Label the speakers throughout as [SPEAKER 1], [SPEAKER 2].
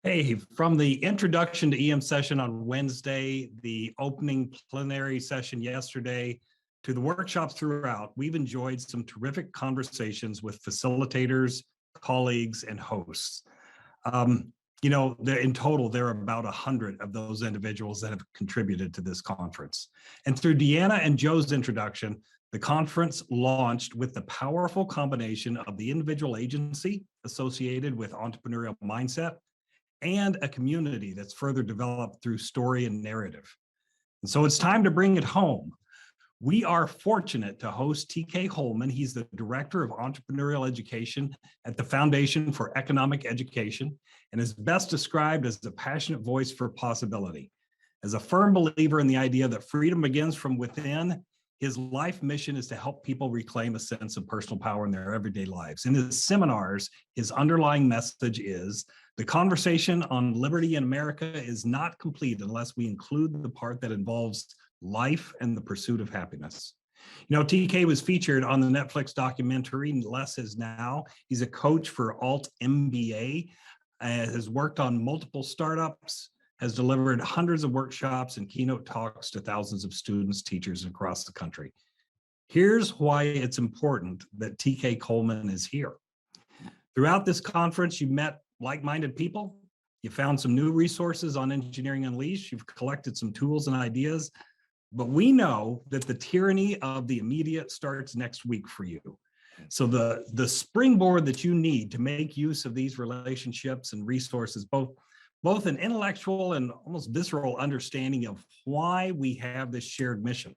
[SPEAKER 1] Hey, from the introduction to EM session on Wednesday, the opening plenary session yesterday, to the workshops throughout, we've enjoyed some terrific conversations with facilitators, colleagues, and hosts. In total, there are about 100 of those individuals that have contributed to this conference. And through Deanna and Joe's introduction, the conference launched with the powerful combination of the individual agency associated with entrepreneurial mindset and a community that's further developed through story and narrative. And so it's time to bring it home. We are fortunate to host TK Coleman. He's the Director of Entrepreneurial Education at the Foundation for Economic Education and is best described as a passionate voice for possibility. As a firm believer in the idea that freedom begins from within, his life mission is to help people reclaim a sense of personal power in their everyday lives. In his seminars, his underlying message is the conversation on liberty in America is not complete unless we include the part that involves life and the pursuit of happiness. You know, TK was featured on the Netflix documentary Less Is Now. He's a coach for Alt MBA, has worked on multiple startups, has delivered hundreds of workshops and keynote talks to thousands of students, teachers across the country. Here's why it's important that TK Coleman is here. Throughout this conference, you met like-minded people. You found some new resources on Engineering Unleashed. You've collected some tools and ideas. But we know that the tyranny of the immediate starts next week for you. So the springboard that you need to make use of these relationships and resources, both an intellectual and almost visceral understanding of why we have this shared mission.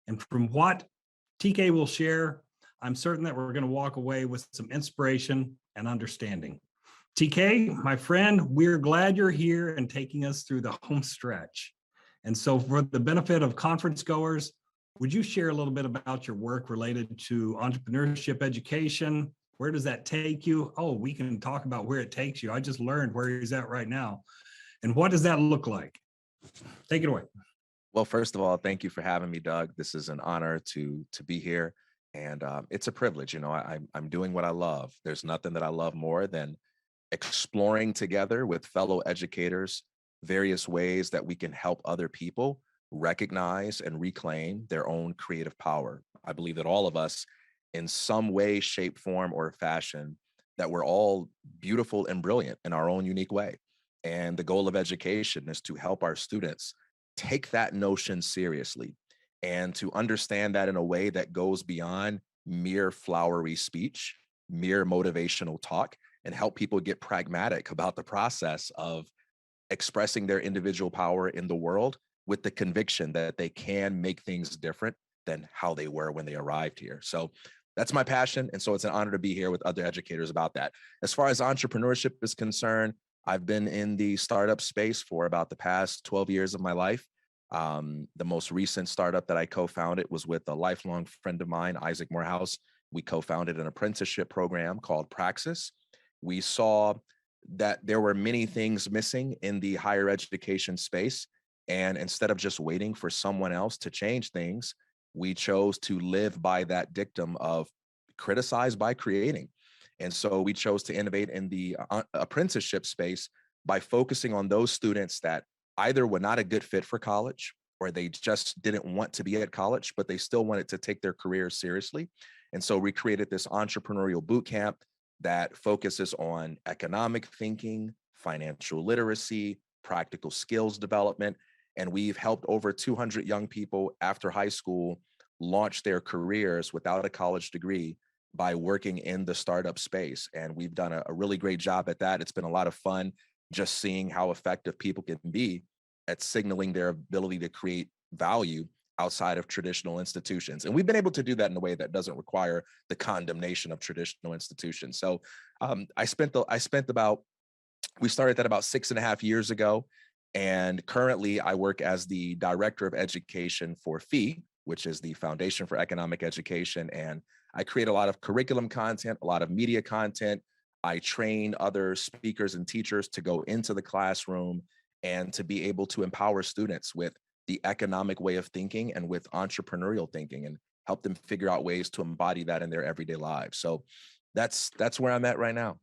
[SPEAKER 1] And from what TK will share, I'm certain that we're going to walk away with some inspiration and understanding. TK, my friend, we're glad you're here and taking us through the home stretch. And so for the benefit of conference goers, would you share a little bit about your work related to entrepreneurship education? Where does that take you? Oh, we can talk about where it takes you. I just learned where he's at right now. And what does that look like? Take it away.
[SPEAKER 2] Well, first of all, thank you for having me, Doug. This is an honor to be here. And it's a privilege. You know, I'm doing what I love. There's nothing that I love more than exploring together with fellow educators various ways that we can help other people recognize and reclaim their own creative power. I believe that all of us, in some way, shape, form, or fashion, that we're all beautiful and brilliant in our own unique way. And the goal of education is to help our students take that notion seriously and to understand that in a way that goes beyond mere flowery speech, mere motivational talk, and help people get pragmatic about the process of expressing their individual power in the world with the conviction that they can make things different than how they were when they arrived here. So that's my passion. And so it's an honor to be here with other educators about that. As far as entrepreneurship is concerned, I've been in the startup space for about the past 12 years of my life. The most recent startup that I co-founded was with a lifelong friend of mine, Isaac Morehouse. We co-founded an apprenticeship program called Praxis. We saw that there were many things missing in the higher education space. And instead of just waiting for someone else to change things, we chose to live by that dictum of criticize by creating. And so we chose to innovate in the apprenticeship space by focusing on those students that either were not a good fit for college or they just didn't want to be at college, but they still wanted to take their careers seriously. And so we created this entrepreneurial boot camp that focuses on economic thinking, financial literacy, practical skills development. And we've helped over 200 young people after high school launch their careers without a college degree by working in the startup space. And we've done a really great job at that. It's been a lot of fun just seeing how effective people can be at signaling their ability to create value outside of traditional institutions. And we've been able to do that in a way that doesn't require the condemnation of traditional institutions. So we started that about 6.5 years ago. And currently I work as the Director of Education for FEE, which is the Foundation for Economic Education. And I create a lot of curriculum content, a lot of media content. I train other speakers and teachers to go into the classroom and to be able to empower students with the economic way of thinking and with entrepreneurial thinking and help them figure out ways to embody that in their everyday lives. So that's where I'm at right now.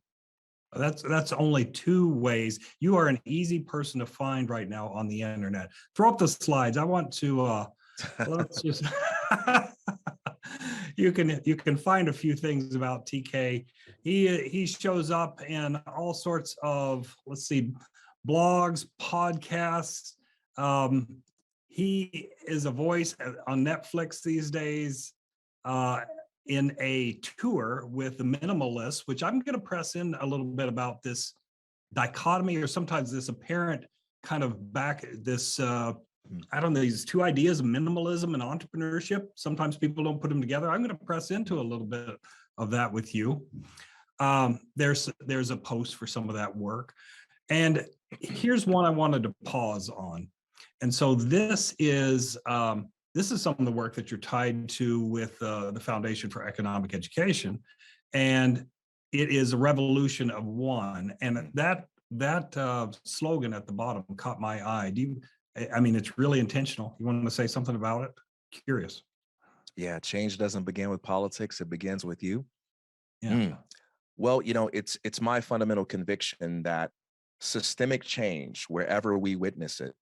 [SPEAKER 1] That's only 2 ways. You are an easy person to find right now on the internet. Throw up the slides. I want to let's just you can find a few things about TK. He shows up in all sorts of, let's see, blogs, podcasts. He is a voice on Netflix these days. In a tour with the Minimalists, which I'm going to press in a little bit about this dichotomy, or sometimes this apparent kind of this, I don't know, these 2 ideas of minimalism and entrepreneurship. Sometimes people don't put them together. I'm going to press into a little bit of that with you. There's a post for some of that work. And here's one I wanted to pause on. And so this is some of the work that you're tied to with the Foundation for Economic Education, and it is a revolution of one. And that slogan at the bottom caught my eye. I mean, it's really intentional. You want to say something about it? Curious.
[SPEAKER 2] Yeah, change doesn't begin with politics; it begins with you.
[SPEAKER 1] Yeah.
[SPEAKER 2] Well, it's my fundamental conviction that systemic change, wherever we witness it,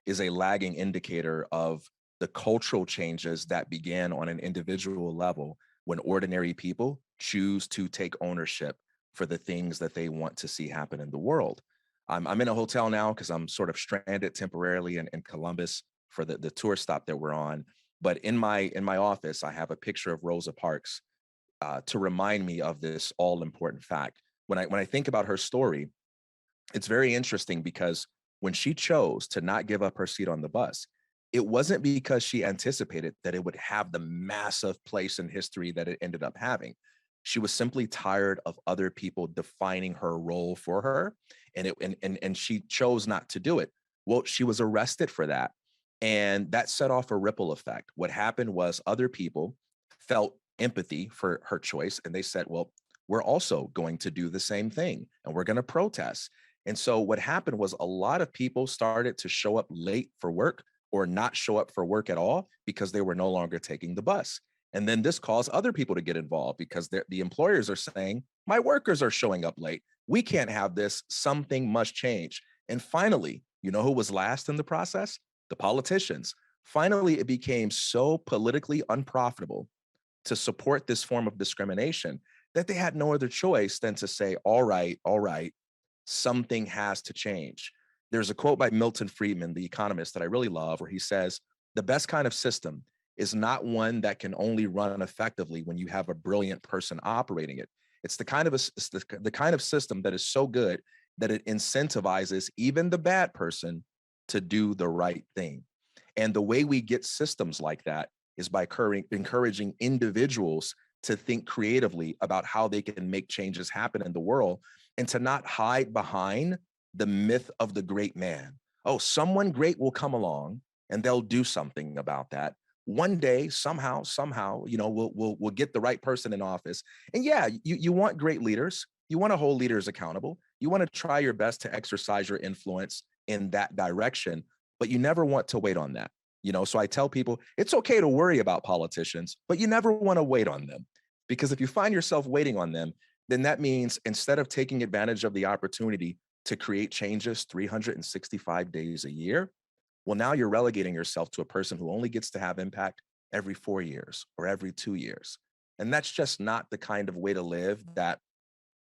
[SPEAKER 2] is a lagging indicator of the cultural changes that began on an individual level when ordinary people choose to take ownership for the things that they want to see happen in the world. I'm in a hotel now because I'm sort of stranded temporarily in Columbus for the tour stop that we're on. But in my office, I have a picture of Rosa Parks to remind me of this all important fact. When I think about her story, it's very interesting because when she chose to not give up her seat on the bus, it wasn't because she anticipated that it would have the massive place in history that it ended up having. She was simply tired of other people defining her role for her, and she chose not to do it. Well, she was arrested for that, and that set off a ripple effect. What happened was other people felt empathy for her choice, and they said, well, we're also going to do the same thing, and we're going to protest. And so what happened was a lot of people started to show up late for work or not show up for work at all because they were no longer taking the bus. And then this caused other people to get involved because the employers are saying, my workers are showing up late. We can't have this. Something must change. And finally, you know who was last in the process? The politicians. Finally, it became so politically unprofitable to support this form of discrimination that they had no other choice than to say, all right, something has to change. There's a quote by Milton Friedman, the economist, that I really love, where he says, the best kind of system is not one that can only run effectively when you have a brilliant person operating it. It's the kind of system that is so good that it incentivizes even the bad person to do the right thing. And the way we get systems like that is by encouraging individuals to think creatively about how they can make changes happen in the world and to not hide behind the myth of the great man. Oh, someone great will come along and they'll do something about that. One day, somehow, we'll get the right person in office. And yeah, you want great leaders. You want to hold leaders accountable. You want to try your best to exercise your influence in that direction, but you never want to wait on that. So I tell people it's okay to worry about politicians, but you never want to wait on them, because if you find yourself waiting on them, then that means instead of taking advantage of the opportunity to create changes 365 days a year, well, now you're relegating yourself to a person who only gets to have impact every 4 years or every 2 years. And that's just not the kind of way to live that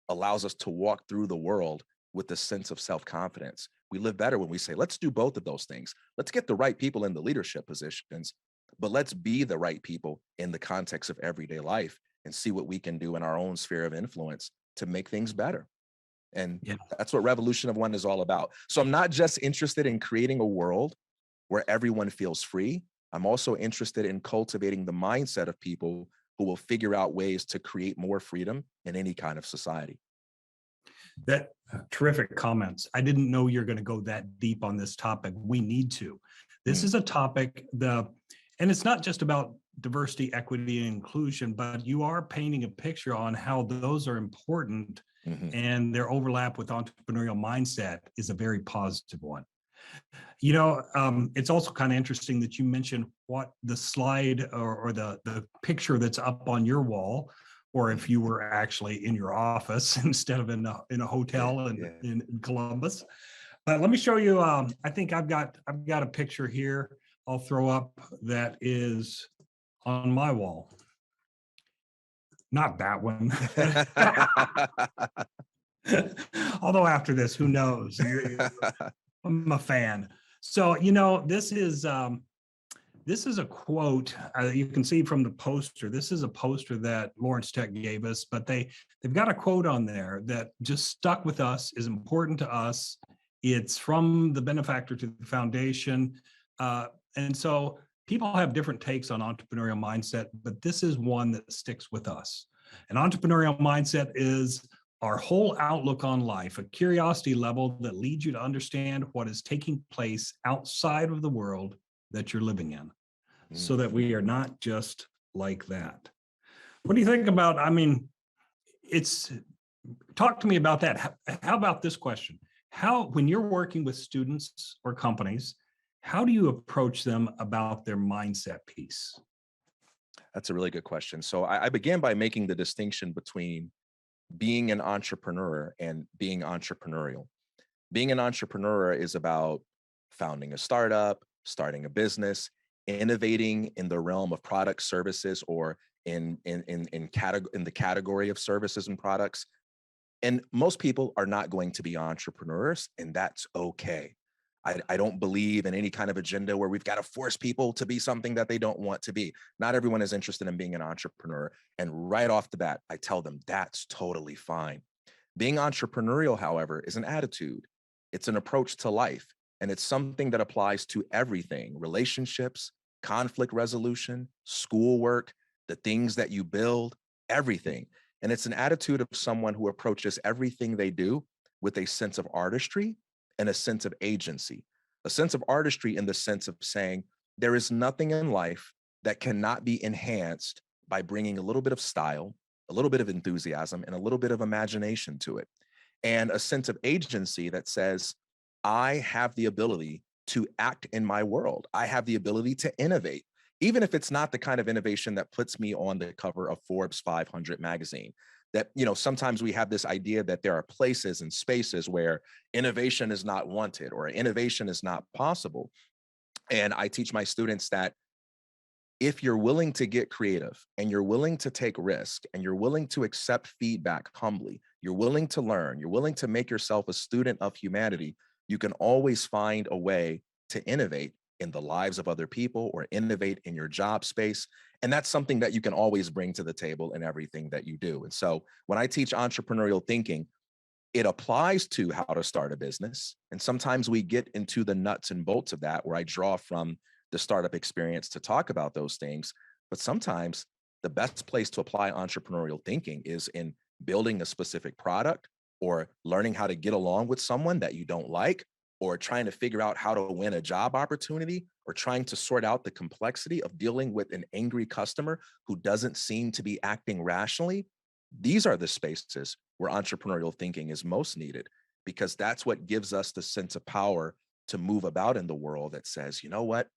[SPEAKER 2] allows us to walk through the world with a sense of self-confidence. We live better when we say, let's do both of those things. Let's get the right people in the leadership positions, but let's be the right people in the context of everyday life and see what we can do in our own sphere of influence to make things better. And that's what Revolution of One is all about. So I'm not just interested in creating a world where everyone feels free. I'm also interested in cultivating the mindset of people who will figure out ways to create more freedom in any kind of society.
[SPEAKER 1] That terrific comments. I didn't know you're going to go that deep on this topic. We need to. This is a topic, and it's not just about diversity, equity, and inclusion, but you are painting a picture on how those are important, and their overlap with entrepreneurial mindset is a very positive one. It's also kind of interesting that you mentioned what the slide or the picture that's up on your wall, or if you were actually in your office instead of in a hotel in Columbus. But let me show you. I think I've got a picture here I'll throw up that is on my wall. Not that one. Although after this, who knows? I'm a fan. So, this is a quote you can see from the poster. This is a poster that Lawrence Tech gave us, but they've got a quote on there that just stuck with us, is important to us. It's from the benefactor to the foundation. And so people have different takes on entrepreneurial mindset, but this is one that sticks with us. An entrepreneurial mindset is our whole outlook on life, a curiosity level that leads you to understand what is taking place outside of the world that you're living in, so that we are not just like that. What do you think about, talk to me about that. How about this question? When you're working with students or companies, how do you approach them about their mindset piece?
[SPEAKER 2] That's a really good question. So I began by making the distinction between being an entrepreneur and being entrepreneurial. Being an entrepreneur is about founding a startup, starting a business, innovating in the realm of product services, or in the category of services and products. And most people are not going to be entrepreneurs, and that's okay. I don't believe in any kind of agenda where we've got to force people to be something that they don't want to be. Not everyone is interested in being an entrepreneur. And right off the bat, I tell them that's totally fine. Being entrepreneurial, however, is an attitude. It's an approach to life. And it's something that applies to everything: relationships, conflict resolution, schoolwork, the things that you build, everything. And it's an attitude of someone who approaches everything they do with a sense of artistry and a sense of agency. A sense of artistry in the sense of saying, there is nothing in life that cannot be enhanced by bringing a little bit of style, a little bit of enthusiasm, and a little bit of imagination to it. And a sense of agency that says, I have the ability to act in my world. I have the ability to innovate, even if it's not the kind of innovation that puts me on the cover of Forbes 500 magazine. That, sometimes we have this idea that there are places and spaces where innovation is not wanted or innovation is not possible. And I teach my students that if you're willing to get creative and you're willing to take risk and you're willing to accept feedback humbly, you're willing to learn, you're willing to make yourself a student of humanity, you can always find a way to innovate in the lives of other people or innovate in your job space. And that's something that you can always bring to the table in everything that you do. And so when I teach entrepreneurial thinking, it applies to how to start a business. And sometimes we get into the nuts and bolts of that, where I draw from the startup experience to talk about those things. But sometimes the best place to apply entrepreneurial thinking is in building a specific product, or learning how to get along with someone that you don't like, or trying to figure out how to win a job opportunity, or trying to sort out the complexity of dealing with an angry customer who doesn't seem to be acting rationally. These are the spaces where entrepreneurial thinking is most needed, because that's what gives us the sense of power to move about in the world that says, you know what?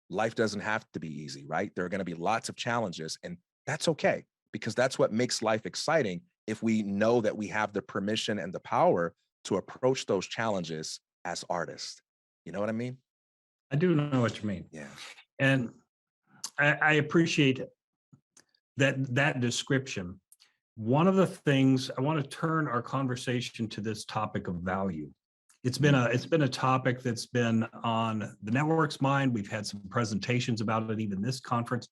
[SPEAKER 2] Life doesn't have to be easy, right? There are going to be lots of challenges, and that's okay, because that's what makes life exciting, if we know that we have the permission and the power to approach those challenges as artists. You know what I mean?
[SPEAKER 1] I do know what you mean.
[SPEAKER 2] Yeah.
[SPEAKER 1] And I appreciate that description. One of the things I want to turn our conversation to, this topic of value. It's been a topic that's been on the network's mind. We've had some presentations about it, even this conference.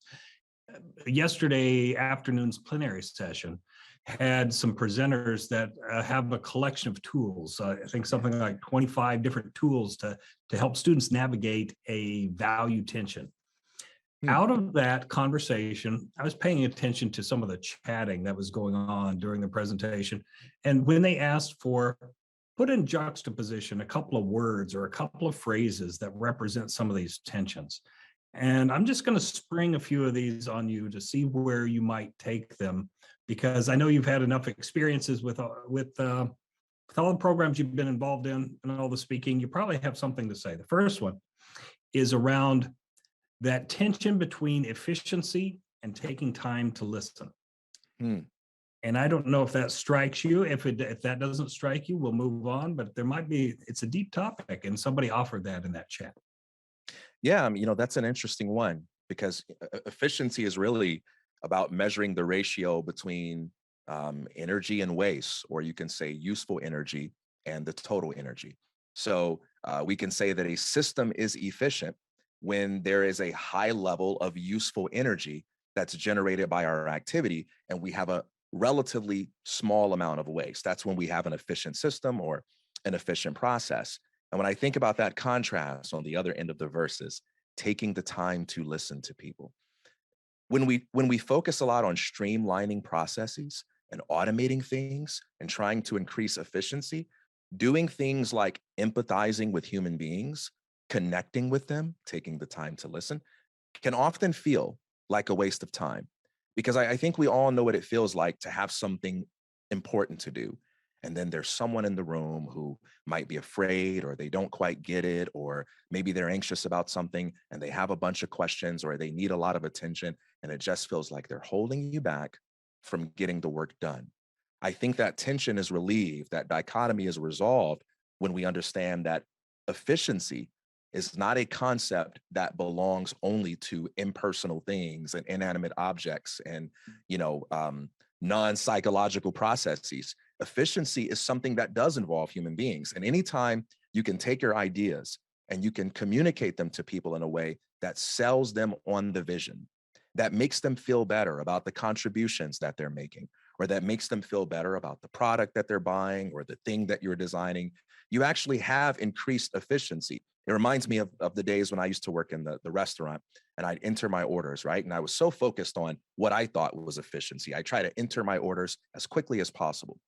[SPEAKER 1] Yesterday afternoon's plenary session had some presenters that have a collection of tools. I think something like 25 different tools to help students navigate a value tension. Out of that conversation, I was paying attention to some of the chatting that was going on during the presentation. And when they asked for, put in juxtaposition a couple of words or a couple of phrases that represent some of these tensions. And I'm just going to spring a few of these on you to see where you might take them, because I know you've had enough experiences with all the programs you've been involved in and all the speaking. You probably have something to say. The first one is around that tension between efficiency and taking time to listen. And I don't know if that strikes you. If that doesn't strike you, we'll move on. But there might be, it's a deep topic, and somebody offered that in that chat.
[SPEAKER 2] Yeah, that's an interesting one because efficiency is really about measuring the ratio between energy and waste, or you can say useful energy and the total energy. So we can say that a system is efficient when there is a high level of useful energy that's generated by our activity, and we have a relatively small amount of waste. That's when we have an efficient system or an efficient process. And when I think about that contrast on the other end of the verses, taking the time to listen to people. When we focus a lot on streamlining processes and automating things and trying to increase efficiency, doing things like empathizing with human beings, connecting with them, taking the time to listen, can often feel like a waste of time. Because I think we all know what it feels like to have something important to do. And then there's someone in the room who might be afraid, or they don't quite get it, or maybe they're anxious about something and they have a bunch of questions, or they need a lot of attention. And it just feels like they're holding you back from getting the work done. I think that tension is relieved, that dichotomy is resolved when we understand that efficiency is not a concept that belongs only to impersonal things and inanimate objects and non-psychological processes. Efficiency is something that does involve human beings. And anytime you can take your ideas and you can communicate them to people in a way that sells them on the vision, that makes them feel better about the contributions that they're making, or that makes them feel better about the product that they're buying or the thing that you're designing, you actually have increased efficiency. It reminds me of the days when I used to work in the restaurant, and I'd enter my orders, right? And I was so focused on what I thought was efficiency. I try to enter my orders as quickly as possible,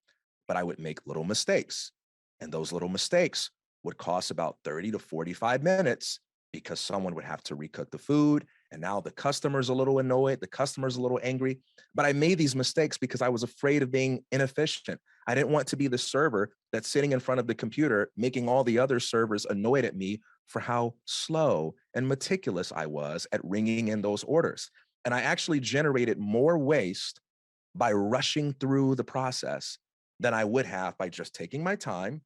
[SPEAKER 2] but I would make little mistakes. And those little mistakes would cost about 30 to 45 minutes because someone would have to recook the food. And now the customer's a little annoyed, the customer's a little angry. But I made these mistakes because I was afraid of being inefficient. I didn't want to be the server that's sitting in front of the computer, making all the other servers annoyed at me for how slow and meticulous I was at ringing in those orders. And I actually generated more waste by rushing through the process than I would have by just taking my time,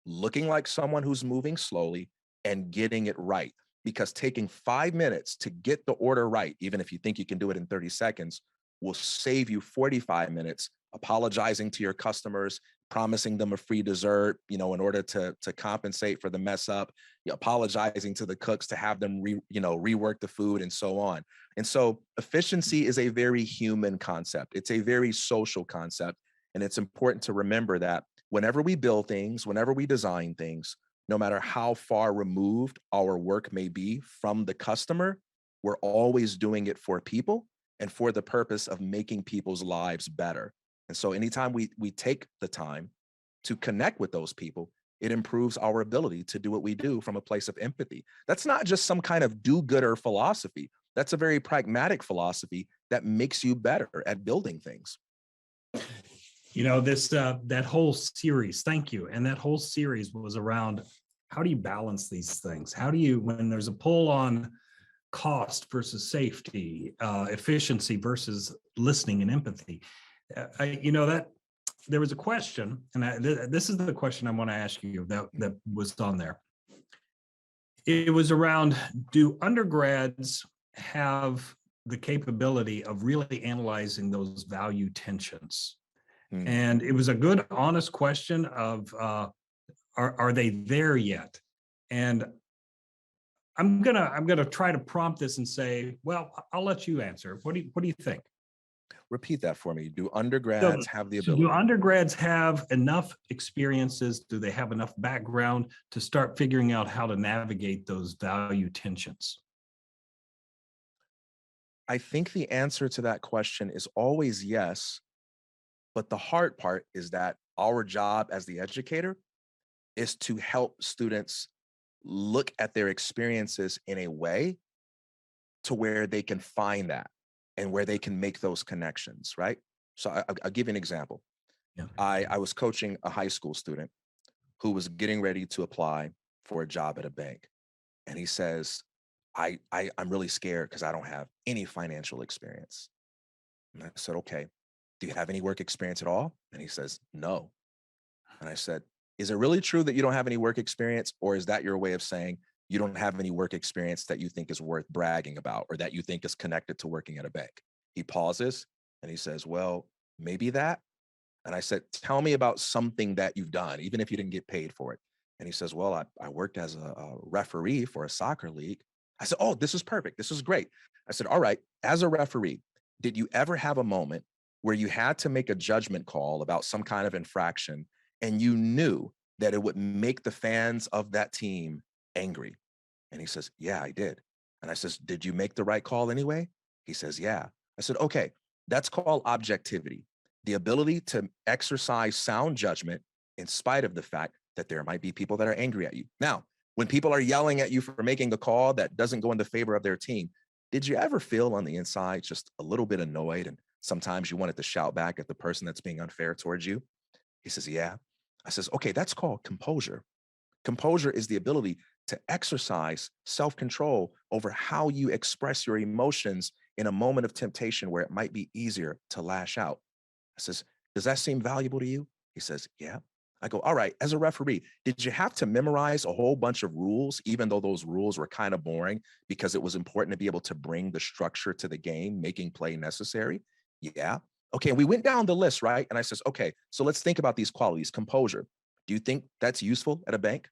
[SPEAKER 2] looking like someone who's moving slowly, and getting it right. Because taking 5 minutes to get the order right, even if you think you can do it in 30 seconds, will save you 45 minutes apologizing to your customers, promising them a free dessert, in order to compensate for the mess up, apologizing to the cooks to have them rework the food, and so on. And so efficiency is a very human concept. It's a very social concept. And it's important to remember that whenever we build things, whenever we design things, no matter how far removed our work may be from the customer, we're always doing it for people and for the purpose of making people's lives better. And so anytime we take the time to connect with those people, it improves our ability to do what we do from a place of empathy. That's not just some kind of do-gooder philosophy. That's a very pragmatic philosophy that makes you better at building things.
[SPEAKER 1] This that whole series, thank you. And that whole series was around, how do you balance these things? How do you, when there's a pull on cost versus safety, efficiency versus listening and empathy? That there was a question, and this is the question I want to ask you that was on there. It was around, do undergrads have the capability of really analyzing those value tensions? And it was a good, honest question of, are they there yet? And I'm gonna try to prompt this and say, well, I'll let you answer. What do you think?
[SPEAKER 2] Repeat that for me. Do undergrads have the
[SPEAKER 1] So
[SPEAKER 2] ability?
[SPEAKER 1] do undergrads have enough experiences? Do they have enough background to start figuring out how to navigate those value tensions?
[SPEAKER 2] I think the answer to that question is always yes. But the hard part is that our job as the educator is to help students look at their experiences in a way to where they can find that and where they can make those connections, right? So I'll give you an example.
[SPEAKER 1] Yeah.
[SPEAKER 2] I was coaching a high school student who was getting ready to apply for a job at a bank. And he says, I'm really scared because I don't have any financial experience. And I said, okay, do you have any work experience at all? And he says, no. And I said, is it really true that you don't have any work experience? Or is that your way of saying you don't have any work experience that you think is worth bragging about or that you think is connected to working at a bank? He pauses and he says, well, maybe that. And I said, tell me about something that you've done, even if you didn't get paid for it. And he says, well, I worked as a referee for a soccer league. I said, oh, this is perfect. This is great. I said, all right, as a referee, did you ever have a moment where you had to make a judgment call about some kind of infraction and you knew that it would make the fans of that team angry? And he says, yeah, I did. And I says, did you make the right call anyway? He says, yeah. I said, okay, that's called objectivity, the ability to exercise sound judgment in spite of the fact that there might be people that are angry at you. Now, when people are yelling at you for making a call that doesn't go in the favor of their team, did you ever feel on the inside just a little bit annoyed and sometimes you wanted to shout back at the person that's being unfair towards you? He says, yeah. I says, okay, that's called composure. Composure is the ability to exercise self-control over how you express your emotions in a moment of temptation where it might be easier to lash out. I says, does that seem valuable to you? He says, yeah. I go, all right, as a referee, did you have to memorize a whole bunch of rules, even though those rules were kind of boring because it was important to be able to bring the structure to the game, making play necessary? Yeah. Okay, we went down the list, right? And I says, okay, so let's think about these qualities. Composure. Do you think that's useful at a bank?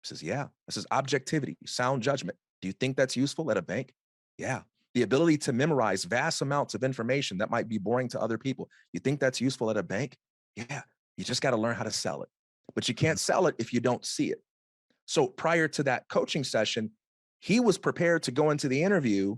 [SPEAKER 2] He says, yeah. I says, objectivity, sound judgment. Do you think that's useful at a bank? Yeah. The ability to memorize vast amounts of information that might be boring to other people. You think that's useful at a bank? Yeah. You just got to learn how to sell it. But you can't sell it if you don't see it. So prior to that coaching session, he was prepared to go into the interview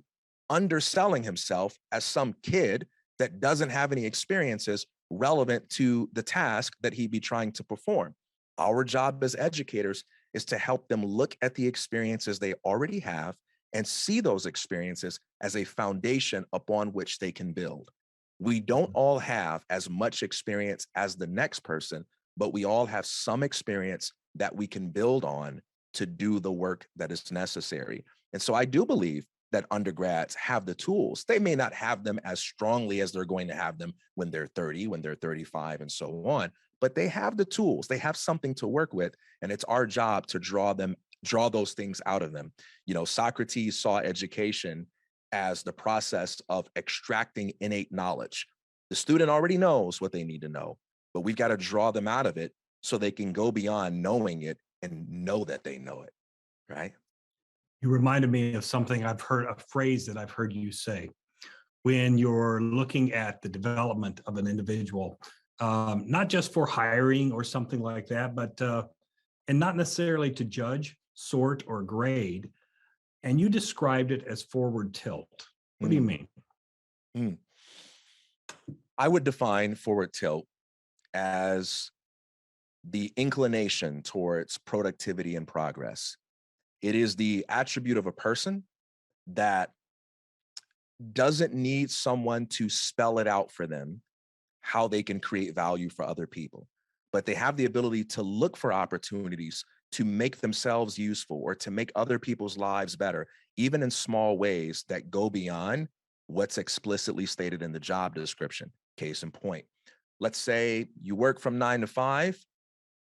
[SPEAKER 2] underselling himself as some kid that doesn't have any experiences relevant to the task that he'd be trying to perform. Our job as educators is to help them look at the experiences they already have and see those experiences as a foundation upon which they can build. We don't all have as much experience as the next person, but we all have some experience that we can build on to do the work that is necessary. And so I do believe that undergrads have the tools. They may not have them as strongly as they're going to have them when they're 30, when they're 35, and so on, but they have the tools. They have something to work with, and it's our job to draw those things out of them. You know, Socrates saw education as the process of extracting innate knowledge. The student already knows what they need to know, but we've got to draw them out of it so they can go beyond knowing it and know that they know it, right?
[SPEAKER 1] You reminded me of something I've heard, a phrase that I've heard you say. When you're looking at the development of an individual, not just for hiring or something like that, but and not necessarily to judge, sort, or grade. And you described it as forward tilt. What do you mean?
[SPEAKER 2] Mm. I would define forward tilt as the inclination towards productivity and progress. It is the attribute of a person that doesn't need someone to spell it out for them how they can create value for other people, but they have the ability to look for opportunities to make themselves useful or to make other people's lives better, even in small ways that go beyond what's explicitly stated in the job description. Case in point, let's say you work from 9 to 5,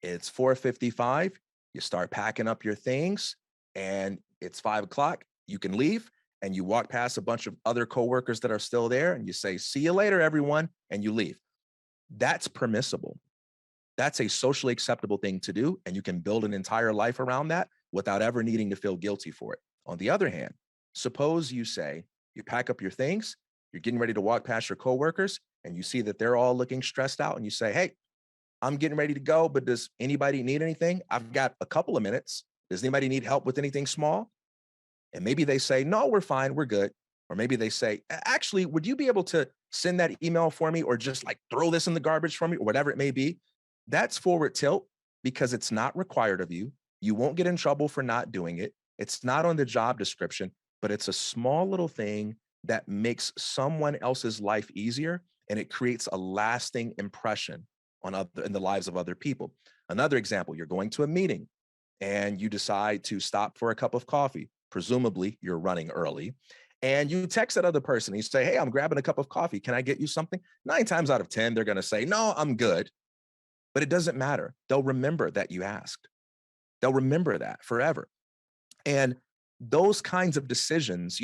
[SPEAKER 2] it's 4:55, you start packing up your things, and it's 5 o'clock, you can leave, and you walk past a bunch of other coworkers that are still there, and you say, "See you later, everyone," and you leave. That's permissible. That's a socially acceptable thing to do, and you can build an entire life around that without ever needing to feel guilty for it. On the other hand, suppose you say, you pack up your things, you're getting ready to walk past your coworkers, and you see that they're all looking stressed out, and you say, "Hey, I'm getting ready to go, but does anybody need anything? I've got a couple of minutes. Does anybody need help with anything small?" And maybe they say, "No, we're fine, we're good." Or maybe they say, "Actually, would you be able to send that email for me or just like throw this in the garbage for me," or whatever it may be. That's forward tilt because it's not required of you. You won't get in trouble for not doing it. It's not on the job description, but it's a small little thing that makes someone else's life easier, and it creates a lasting impression in the lives of other people. Another example, you're going to a meeting and you decide to stop for a cup of coffee. Presumably, you're running early, and you text that other person, and you say, hey, I'm grabbing a cup of coffee. Can I get you something? 9 times out of 10, they're going to say, no, I'm good. But it doesn't matter. They'll remember that you asked. They'll remember that forever. And those kinds of decisions,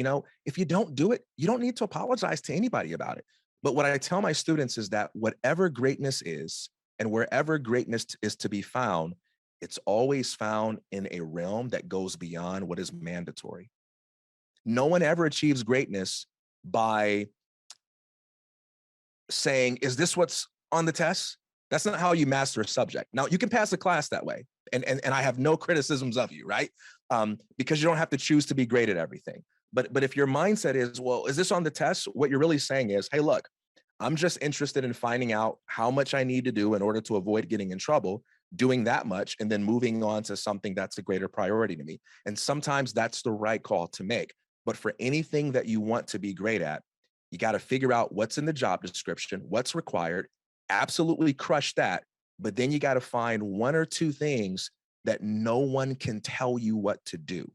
[SPEAKER 2] if you don't do it, you don't need to apologize to anybody about it. But what I tell my students is that whatever greatness is and wherever greatness is to be found, it's always found in a realm that goes beyond what is mandatory. No one ever achieves greatness by saying, is this what's on the test? That's not how you master a subject. Now, you can pass a class that way, and I have no criticisms of you, right? Because you don't have to choose to be great at everything. But if your mindset is, well, is this on the test? What you're really saying is, hey, look, I'm just interested in finding out how much I need to do in order to avoid getting in trouble, doing that much, and then moving on to something that's a greater priority to me. And sometimes that's the right call to make. But for anything that you want to be great at, you got to figure out what's in the job description, what's required, absolutely crush that. But then you got to find 1 or 2 things that no one can tell you what to do.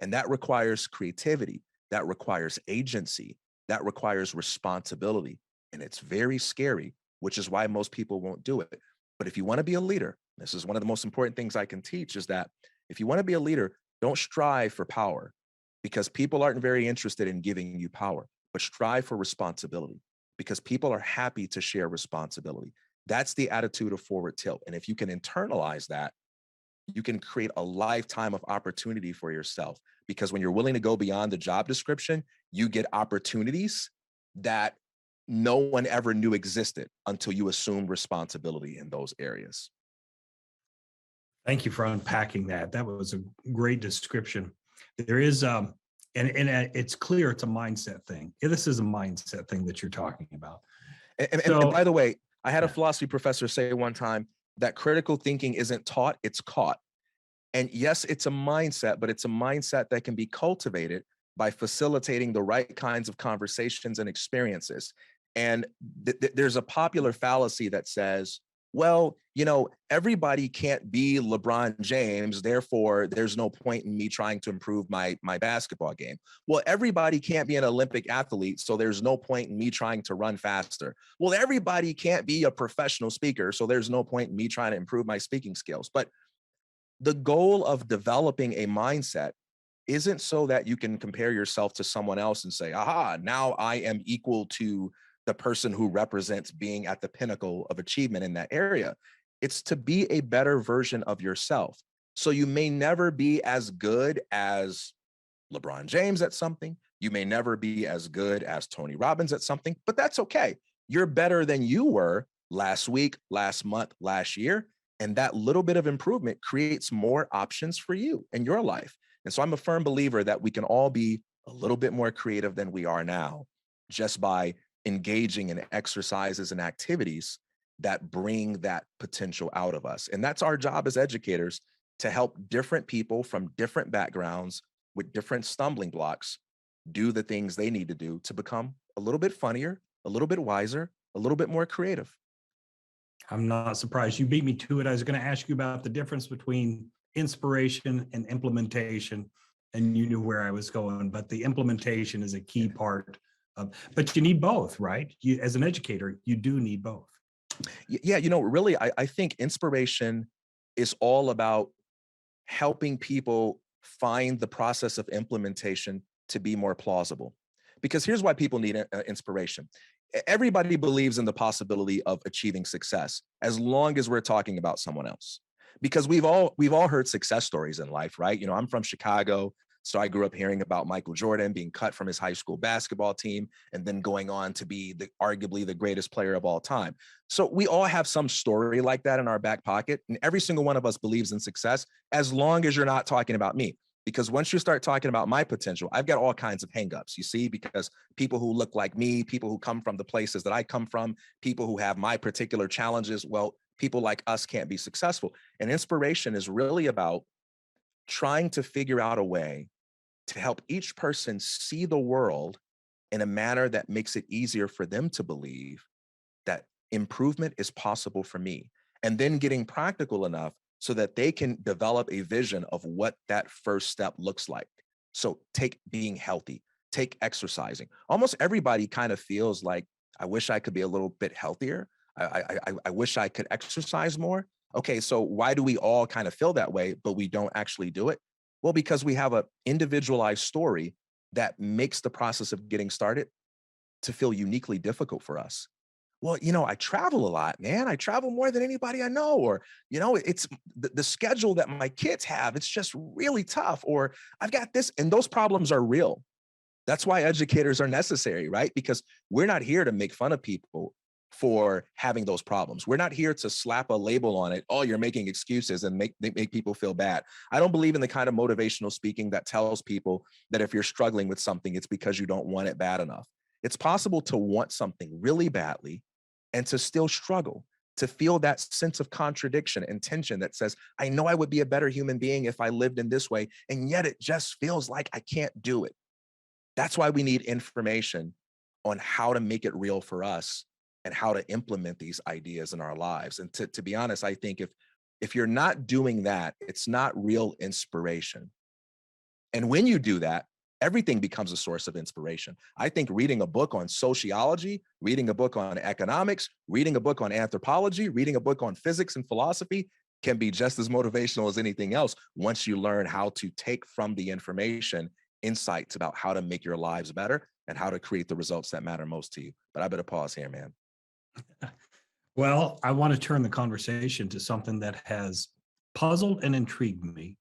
[SPEAKER 2] And that requires creativity. That requires agency. That requires responsibility. And it's very scary, which is why most people won't do it. But if you want to be a leader, this is one of the most important things I can teach, is that if you want to be a leader, don't strive for power, because people aren't very interested in giving you power, but strive for responsibility, because people are happy to share responsibility. That's the attitude of forward tilt. And if you can internalize that, you can create a lifetime of opportunity for yourself, because when you're willing to go beyond the job description, you get opportunities that no one ever knew existed until you assumed responsibility in those areas.
[SPEAKER 1] Thank you for unpacking that. That was a great description. There is, and it's clear it's a mindset thing. This is a mindset thing that you're talking about.
[SPEAKER 2] And by the way, I had a philosophy professor say one time that critical thinking isn't taught, it's caught. And yes, it's a mindset, but it's a mindset that can be cultivated by facilitating the right kinds of conversations and experiences. And there's a popular fallacy that says, well, everybody can't be LeBron James, therefore there's no point in me trying to improve my basketball game. Well, everybody can't be an Olympic athlete, so there's no point in me trying to run faster. Well, everybody can't be a professional speaker, so there's no point in me trying to improve my speaking skills. But the goal of developing a mindset isn't so that you can compare yourself to someone else and say, aha, now I am equal to the person who represents being at the pinnacle of achievement in that area. It's to be a better version of yourself. So you may never be as good as LeBron James at something. You may never be as good as Tony Robbins at something, but that's okay. You're better than you were last week, last month, last year. And that little bit of improvement creates more options for you in your life. And so I'm a firm believer that we can all be a little bit more creative than we are now, just by engaging in exercises and activities that bring that potential out of us. And that's our job as educators, to help different people from different backgrounds with different stumbling blocks do the things they need to do to become a little bit funnier, a little bit wiser, a little bit more creative.
[SPEAKER 1] I'm not surprised. You beat me to it. I was going to ask you about the difference between inspiration and implementation, and you knew where I was going, but the implementation is a key part of, but you need both, right? You, as an educator, you do need both.
[SPEAKER 2] Yeah, really, I think inspiration is all about helping people find the process of implementation to be more plausible. Because here's why people need inspiration. Everybody believes in the possibility of achieving success, as long as we're talking about someone else. Because we've all heard success stories in life, right? I'm from Chicago, so I grew up hearing about Michael Jordan being cut from his high school basketball team and then going on to be arguably the greatest player of all time. So we all have some story like that in our back pocket, and every single one of us believes in success, as long as you're not talking about me. Because once you start talking about my potential, I've got all kinds of hangups, you see, because people who look like me, people who come from the places that I come from, people who have my particular challenges, well, people like us can't be successful. And inspiration is really about trying to figure out a way to help each person see the world in a manner that makes it easier for them to believe that improvement is possible for me. And then getting practical enough so that they can develop a vision of what that first step looks like. So take being healthy, take exercising. Almost everybody kind of feels like, I wish I could be a little bit healthier. I wish I could exercise more. Okay, so why do we all kind of feel that way, but we don't actually do it? Well, because we have an individualized story that makes the process of getting started to feel uniquely difficult for us. Well, I travel a lot, man. I travel more than anybody I know. Or, it's the schedule that my kids have. It's just really tough. Or I've got this, and those problems are real. That's why educators are necessary, right? Because we're not here to make fun of people for having those problems. We're not here to slap a label on it. Oh, you're making excuses and make people feel bad. I don't believe in the kind of motivational speaking that tells people that if you're struggling with something, it's because you don't want it bad enough. It's possible to want something really badly and to still struggle, to feel that sense of contradiction and tension that says, I know I would be a better human being if I lived in this way, and yet it just feels like I can't do it. That's why we need information on how to make it real for us and how to implement these ideas in our lives. And to be honest, I think if you're not doing that, it's not real inspiration. And when you do that, everything becomes a source of inspiration. I think reading a book on sociology, reading a book on economics, reading a book on anthropology, reading a book on physics and philosophy can be just as motivational as anything else once you learn how to take from the information insights about how to make your lives better and how to create the results that matter most to you. But I better pause here, man.
[SPEAKER 1] Well, I want to turn the conversation to something that has puzzled and intrigued me,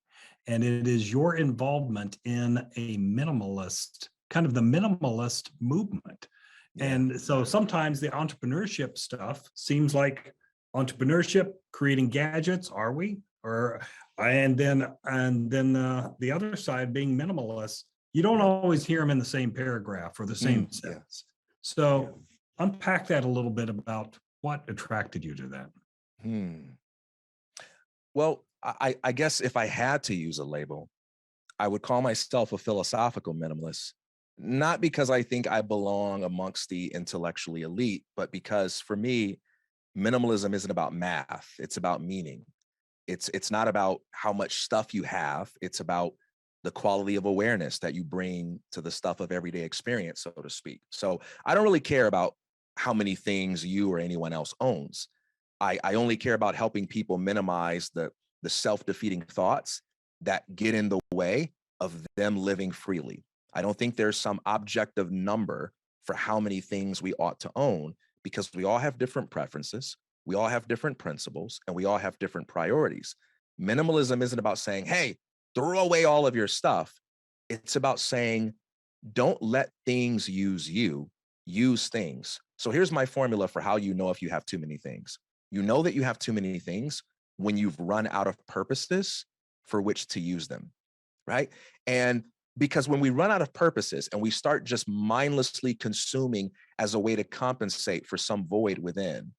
[SPEAKER 1] and it is your involvement in a minimalist, kind of the minimalist movement.
[SPEAKER 2] Yeah.
[SPEAKER 1] And so sometimes the entrepreneurship stuff seems like entrepreneurship, creating gadgets, are we? And then the other side being minimalist, you don't always hear them in the same paragraph or the same sentence. So unpack that a little bit about what attracted you to that.
[SPEAKER 2] Well, I guess if I had to use a label, I would call myself a philosophical minimalist, not because I think I belong amongst the intellectually elite, but because for me, minimalism isn't about math. It's about meaning. It's not about how much stuff you have. It's about the quality of awareness that you bring to the stuff of everyday experience, so to speak. So I don't really care about how many things you or anyone else owns. I only care about helping people minimize the self-defeating thoughts that get in the way of them living freely. I don't think there's some objective number for how many things we ought to own, because we all have different preferences, we all have different principles, and we all have different priorities. Minimalism isn't about saying, hey, throw away all of your stuff. It's about saying, don't let things use you, use things. So here's my formula for how you know if you have too many things. You know that you have too many things when you've run out of purposes for which to use them, right? And because when we run out of purposes and we start just mindlessly consuming as a way to compensate for some void within,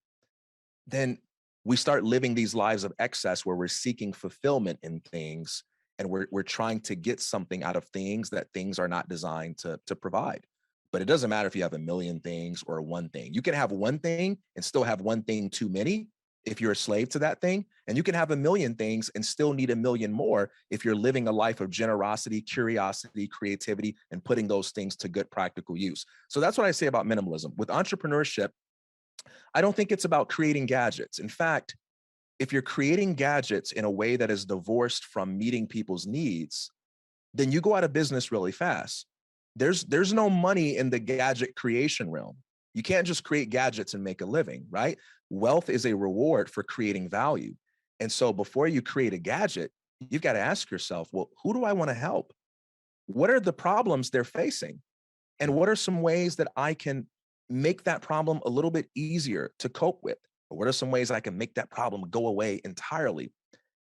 [SPEAKER 2] then we start living these lives of excess where we're seeking fulfillment in things, and we're trying to get something out of things that things are not designed to provide. But it doesn't matter if you have a million things or one thing. You can have one thing and still have one thing too many if you're a slave to that thing. And you can have a million things and still need a million more if you're living a life of generosity, curiosity, creativity, and putting those things to good practical use. So that's what I say about minimalism. With entrepreneurship, I don't think it's about creating gadgets. In fact, if you're creating gadgets in a way that is divorced from meeting people's needs, then you go out of business really fast. There's no money in the gadget creation realm. You can't just create gadgets and make a living, right? Wealth is a reward for creating value. And so before you create a gadget, you've got to ask yourself, well, who do I want to help? What are the problems they're facing? And what are some ways that I can make that problem a little bit easier to cope with? Or what are some ways I can make that problem go away entirely?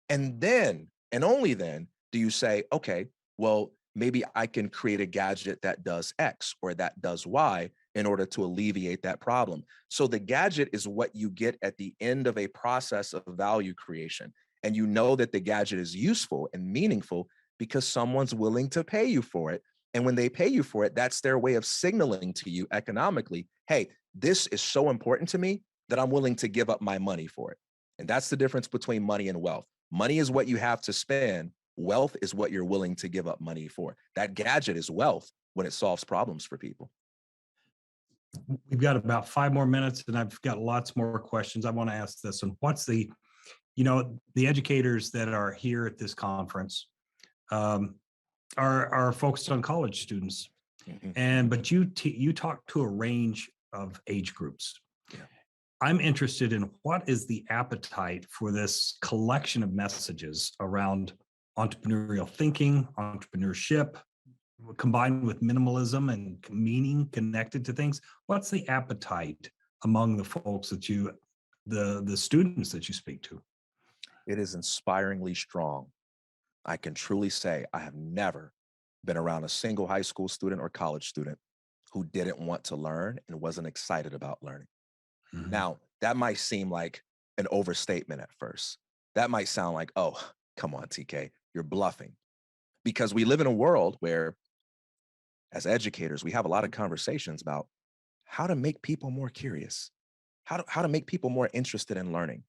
[SPEAKER 2] And then, and only then, do you say, okay, well, maybe I can create a gadget that does X or that does Y in order to alleviate that problem. So the gadget is what you get at the end of a process of value creation. And you know that the gadget is useful and meaningful because someone's willing to pay you for it. And when they pay you for it, that's their way of signaling to you economically, hey, this is so important to me that I'm willing to give up my money for it. And that's the difference between money and wealth. Money is what you have to spend. Wealth is what you're willing to give up money for. That gadget is wealth when it solves problems for people.
[SPEAKER 1] We've got about 5 more minutes, and I've got lots more questions. I want to ask this one. What's the educators that are here at this conference are focused on college students, but you talk to a range of age groups.
[SPEAKER 2] Yeah.
[SPEAKER 1] I'm interested in what is the appetite for this collection of messages around entrepreneurial thinking, entrepreneurship, combined with minimalism and meaning connected to things. What's the appetite among the folks that the students that you speak to?
[SPEAKER 2] It is inspiringly strong. I can truly say I have never been around a single high school student or college student who didn't want to learn and wasn't excited about learning.
[SPEAKER 1] Mhm.
[SPEAKER 2] Now, that might seem like an overstatement at first. That might sound like, oh, come on, TK, you're bluffing. Because we live in a world where, as educators, we have a lot of conversations about how to make people more curious, how to make people more interested in learning.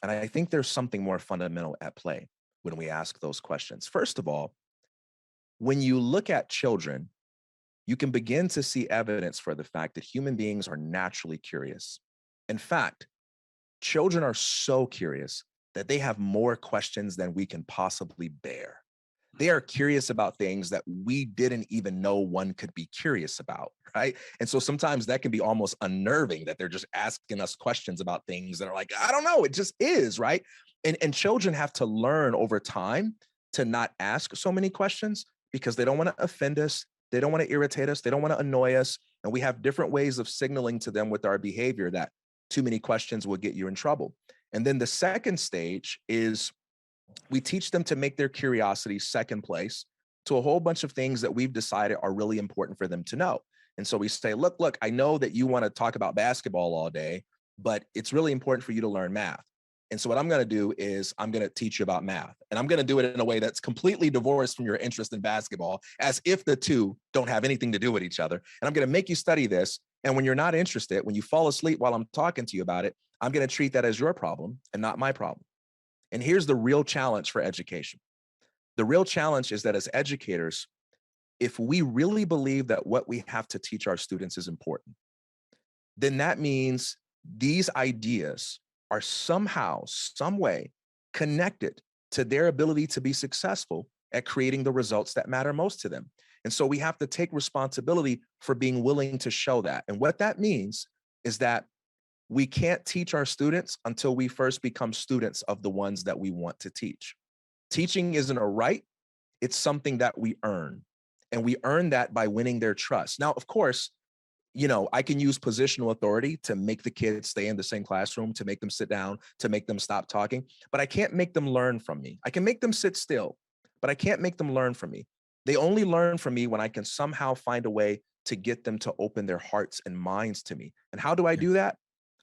[SPEAKER 2] And I think there's something more fundamental at play when we ask those questions. First of all, when you look at children, you can begin to see evidence for the fact that human beings are naturally curious. In fact, children are so curious that they have more questions than we can possibly bear. They are curious about things that we didn't even know one could be curious about, right? And so sometimes that can be almost unnerving that they're just asking us questions about things that are like, I don't know, it just is, right? And children have to learn over time to not ask so many questions because they don't want to offend us. They don't want to irritate us. They don't want to annoy us. And we have different ways of signaling to them with our behavior that too many questions will get you in trouble. And then the second stage is we teach them to make their curiosity second place to a whole bunch of things that we've decided are really important for them to know. And so we say, look, I know that you want to talk about basketball all day, but it's really important for you to learn math. And so what I'm going to do is I'm going to teach you about math, and I'm going to do it in a way that's completely divorced from your interest in basketball, as if the two don't have anything to do with each other. And I'm going to make you study this. And when you're not interested, when you fall asleep while I'm talking to you about it, I'm going to treat that as your problem and not my problem. And here's the real challenge for education. The real challenge is that as educators, if we really believe that what we have to teach our students is important, then that means these ideas are somehow, some way connected to their ability to be successful at creating the results that matter most to them. And so we have to take responsibility for being willing to show that. And what that means is that we can't teach our students until we first become students of the ones that we want to teach. Teaching isn't a right, it's something that we earn. And we earn that by winning their trust. Now, of course, I can use positional authority to make the kids stay in the same classroom, to make them sit down, to make them stop talking, but I can't make them learn from me. I can make them sit still, but I can't make them learn from me. They only learn from me when I can somehow find a way to get them to open their hearts and minds to me. And how do I do that?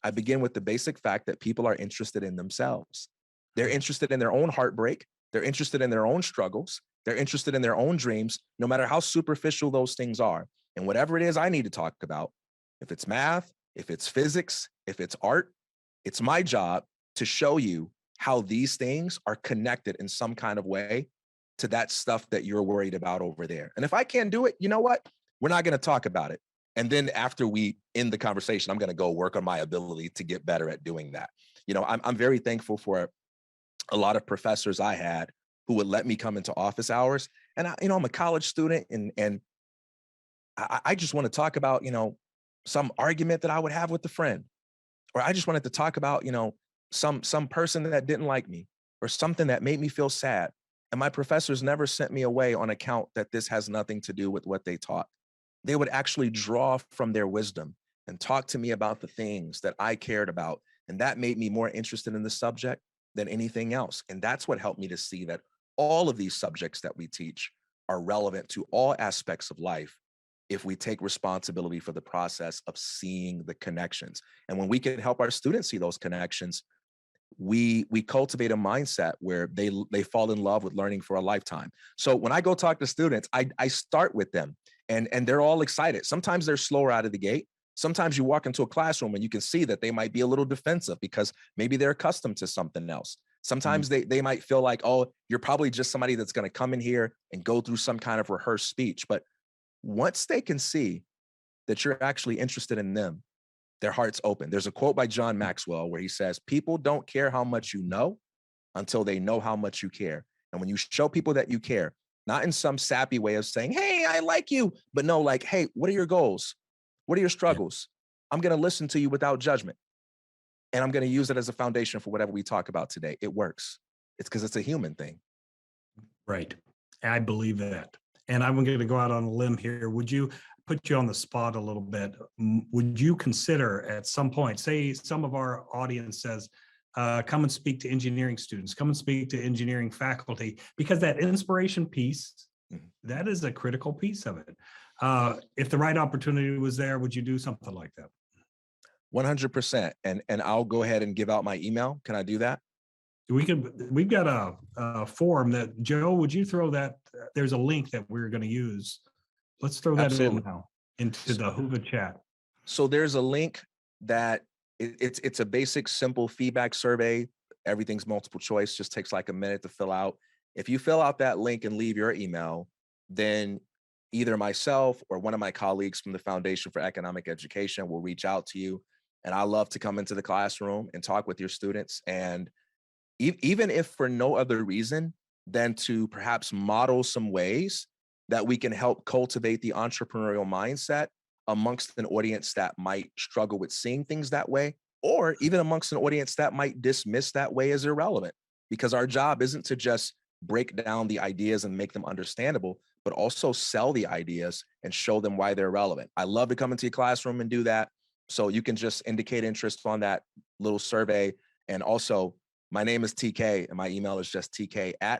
[SPEAKER 2] I begin with the basic fact that people are interested in themselves. They're interested in their own heartbreak. They're interested in their own struggles. They're interested in their own dreams, no matter how superficial those things are. And whatever it is I need to talk about, if it's math, if it's physics, if it's art, it's my job to show you how these things are connected in some kind of way to that stuff that you're worried about over there. And if I can't do it, you know what? We're not going to talk about it. And then after we end the conversation, I'm going to go work on my ability to get better at doing that. I'm very thankful for a lot of professors I had who would let me come into office hours. And I'm a college student, and I just want to talk about, some argument that I would have with a friend, or I just wanted to talk about, some person that didn't like me, or something that made me feel sad. And my professors never sent me away on account that this has nothing to do with what they taught. They would actually draw from their wisdom and talk to me about the things that I cared about. And that made me more interested in the subject than anything else. And that's what helped me to see that all of these subjects that we teach are relevant to all aspects of life if we take responsibility for the process of seeing the connections. And when we can help our students see those connections, we cultivate a mindset where they fall in love with learning for a lifetime. So when I go talk to students, I start with them, and they're all excited. Sometimes they're slower out of the gate. Sometimes you walk into a classroom and you can see that they might be a little defensive because maybe they're accustomed to something else. Sometimes they might feel like, oh, you're probably just somebody that's going to come in here and go through some kind of rehearsed speech. But once they can see that you're actually interested in them, their hearts open. There's a quote by John Maxwell where he says, people don't care how much you know until they know how much you care. And when you show people that you care, not in some sappy way of saying, hey, I like you, but no, like, hey, what are your goals? What are your struggles? I'm going to listen to you without judgment. And I'm going to use it as a foundation for whatever we talk about today. It works. It's because it's a human thing.
[SPEAKER 1] Right. I believe that. And I'm going to go out on a limb here. Would you put you on the spot a little bit? Would you consider at some point, say some of our audience says, come and speak to engineering students, come and speak to engineering faculty, because that inspiration piece, that is a critical piece of it. If the right opportunity was there, would you do something like that?
[SPEAKER 2] 100%. And I'll go ahead and give out my email. Can I do that?
[SPEAKER 1] We've got a form that, Joe, would you throw that? There's a link that we're going to use. Let's throw that in now into the Whova chat.
[SPEAKER 2] So there's a link that it's a basic, simple feedback survey. Everything's multiple choice, just takes like a minute to fill out. If you fill out that link and leave your email, then either myself or one of my colleagues from the Foundation for Economic Education will reach out to you. And I love to come into the classroom and talk with your students. And even if for no other reason than to perhaps model some ways that we can help cultivate the entrepreneurial mindset amongst an audience that might struggle with seeing things that way, or even amongst an audience that might dismiss that way as irrelevant. Because our job isn't to just break down the ideas and make them understandable, but also sell the ideas and show them why they're relevant. I love to come into your classroom and do that. So you can just indicate interest on that little survey. And also, my name is TK and my email is just tk@fee.org.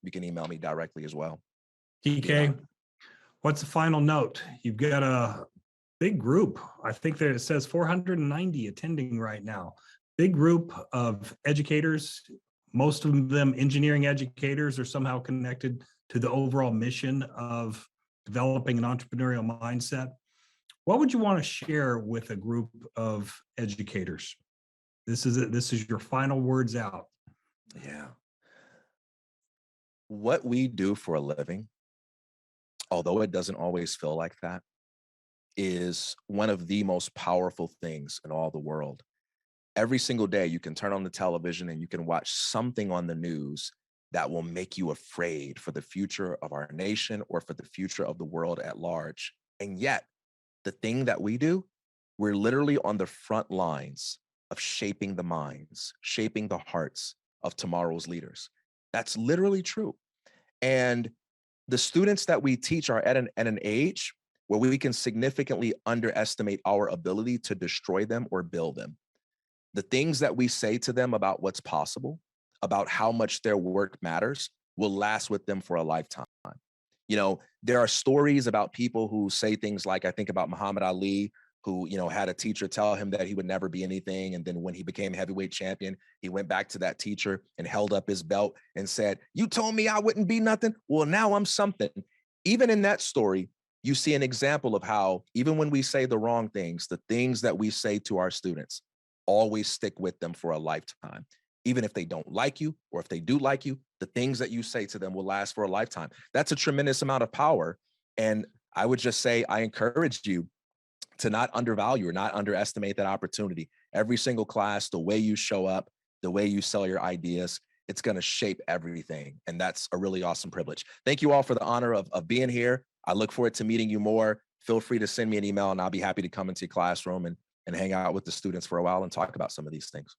[SPEAKER 2] You can email me directly as well.
[SPEAKER 1] TK, what's the final note? You've got a big group. I think that it says 490 attending right now. Big group of educators, most of them engineering educators, are somehow connected to the overall mission of developing an entrepreneurial mindset. What would you want to share with a group of educators? This is it. This is your final words out.
[SPEAKER 2] Yeah. What we do for a living, although it doesn't always feel like that, is one of the most powerful things in all the world. Every single day, you can turn on the television and you can watch something on the news that will make you afraid for the future of our nation or for the future of the world at large. And yet, the thing that we do, we're literally on the front lines of shaping the minds, shaping the hearts of tomorrow's leaders. That's literally true. And the students that we teach are at an age where we can significantly underestimate our ability to destroy them or build them. The things that we say to them about what's possible, about how much their work matters, will last with them for a lifetime. You know, there are stories about people who say things like, I think about Muhammad Ali, who, you know, had a teacher tell him that he would never be anything. And then when he became heavyweight champion, he went back to that teacher and held up his belt and said, you told me I wouldn't be nothing. Well, now I'm something. Even in that story, you see an example of how, even when we say the wrong things, the things that we say to our students always stick with them for a lifetime. Even if they don't like you, or if they do like you, the things that you say to them will last for a lifetime. That's a tremendous amount of power. And I would just say, I encourage you to not undervalue or not underestimate that opportunity. Every single class, the way you show up, the way you sell your ideas, it's going to shape everything. And that's a really awesome privilege. Thank you all for the honor of being here. I look forward to meeting you more. Feel free to send me an email and I'll be happy to come into your classroom and hang out with the students for a while and talk about some of these things.